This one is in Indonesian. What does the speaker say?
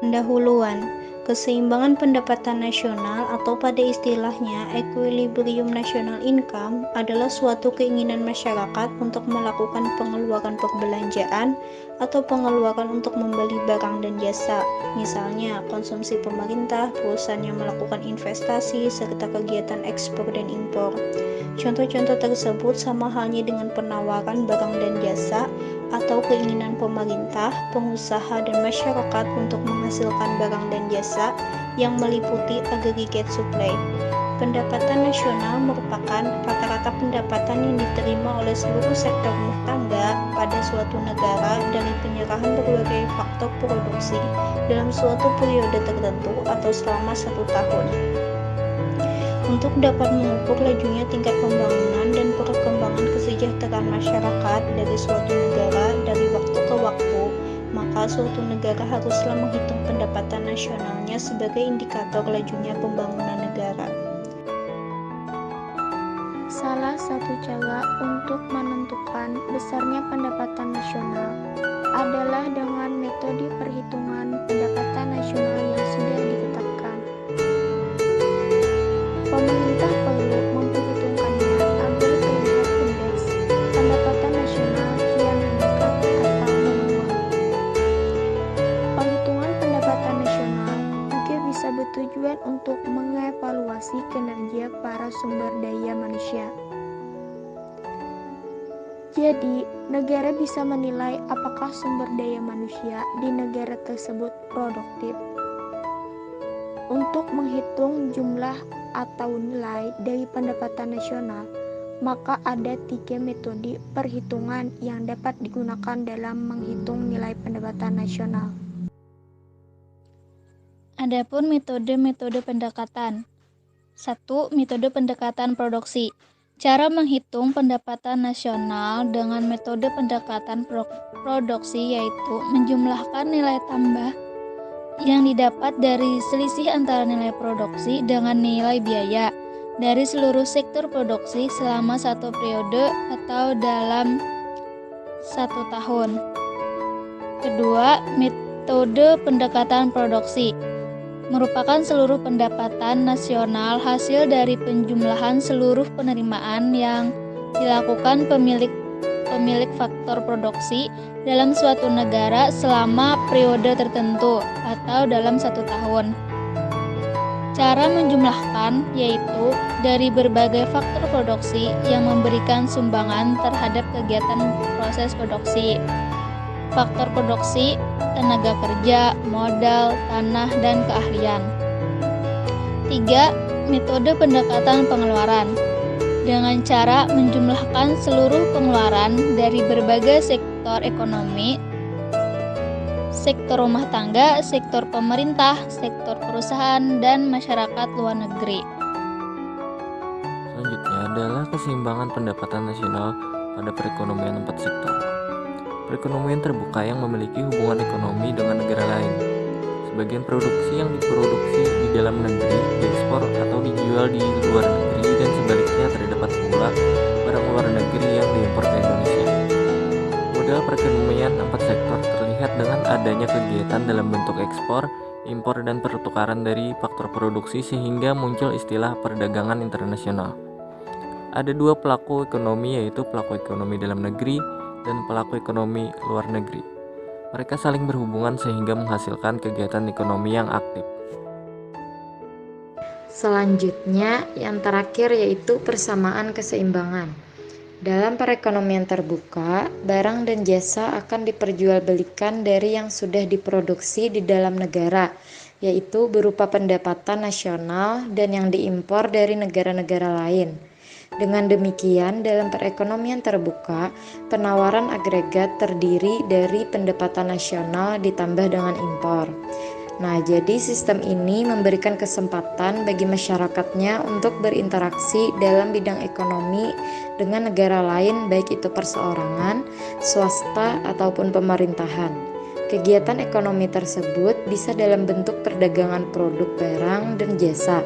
Pendahuluan, keseimbangan pendapatan nasional atau pada istilahnya equilibrium national income adalah suatu keinginan masyarakat untuk melakukan pengeluaran perbelanjaan atau pengeluaran untuk membeli barang dan jasa, misalnya konsumsi pemerintah, perusahaan yang melakukan investasi, serta kegiatan ekspor dan impor. Contoh-contoh tersebut sama halnya dengan penawaran barang dan jasa atau keinginan pemerintah, pengusaha, dan masyarakat untuk menghasilkan barang dan jasa yang meliputi aggregate supply. Pendapatan nasional merupakan rata-rata pendapatan yang diterima oleh seluruh sektor rumah tangga pada suatu negara dari penyerahan berbagai faktor produksi dalam suatu periode tertentu atau selama 1 tahun. Untuk dapat mengukur lajunya tingkat pembangunan dan perkembangan kesejahteraan masyarakat dari suatu negara dari waktu ke waktu, maka suatu negara haruslah menghitung pendapatan nasionalnya sebagai indikator lajunya pembangunan negara. Salah satu cara untuk menentukan besarnya pendapatan nasional adalah dengan metode perhitungan pendapatan nasional yang sudah ditetapkan. Pemerintah perlu memperhitungkannya agar terlihat indeks pendapatan nasional kian meningkat atau menurun. Perhitungan pendapatan nasional juga bisa bertujuan untuk mengevaluasi kinerja para sumber daya manusia. Jadi, negara bisa menilai apakah sumber daya manusia di negara tersebut produktif. Untuk menghitung jumlah atau nilai dari pendapatan nasional, maka ada 3 metode perhitungan yang dapat digunakan dalam menghitung nilai pendapatan nasional. Adapun metode-metode pendekatan. 1. Metode pendekatan produksi. Cara menghitung pendapatan nasional dengan metode pendekatan produksi yaitu menjumlahkan nilai tambah yang didapat dari selisih antara nilai produksi dengan nilai biaya dari seluruh sektor produksi selama satu periode atau dalam 1 tahun. Kedua, metode pendekatan produksi merupakan seluruh pendapatan nasional hasil dari penjumlahan seluruh penerimaan yang dilakukan pemilik faktor produksi dalam suatu negara selama periode tertentu atau dalam 1 tahun. Cara menjumlahkan yaitu dari berbagai faktor produksi yang memberikan sumbangan terhadap kegiatan proses produksi. Faktor produksi, tenaga kerja, modal, tanah, dan keahlian. 3. Metode pendekatan pengeluaran. Dengan cara menjumlahkan seluruh pengeluaran dari berbagai sektor ekonomi, sektor rumah tangga, sektor pemerintah, sektor perusahaan, dan masyarakat luar negeri. Selanjutnya adalah keseimbangan pendapatan nasional pada perekonomian 4 sektor. Perekonomian terbuka yang memiliki hubungan ekonomi dengan negara lain. Sebagian produksi yang diproduksi di dalam negeri diekspor atau dijual di luar negeri dan sebaliknya terdapat pula barang luar negeri yang diimpor ke Indonesia. Modal perekonomian 4 sektor terlihat dengan adanya kegiatan dalam bentuk ekspor, impor, dan pertukaran dari faktor produksi sehingga muncul istilah perdagangan internasional. Ada 2 pelaku ekonomi yaitu pelaku ekonomi dalam negeri dan pelaku ekonomi luar negeri. Mereka saling berhubungan sehingga menghasilkan kegiatan ekonomi yang aktif. Selanjutnya, yang terakhir yaitu persamaan keseimbangan. Dalam perekonomian terbuka, barang dan jasa akan diperjualbelikan dari yang sudah diproduksi di dalam negara, yaitu berupa pendapatan nasional dan yang diimpor dari negara-negara lain. Dengan demikian, dalam perekonomian terbuka, penawaran agregat terdiri dari pendapatan nasional ditambah dengan impor. Nah, jadi sistem ini memberikan kesempatan bagi masyarakatnya untuk berinteraksi dalam bidang ekonomi dengan negara lain, baik itu perseorangan, swasta, ataupun pemerintahan. Kegiatan ekonomi tersebut bisa dalam bentuk perdagangan produk barang dan jasa,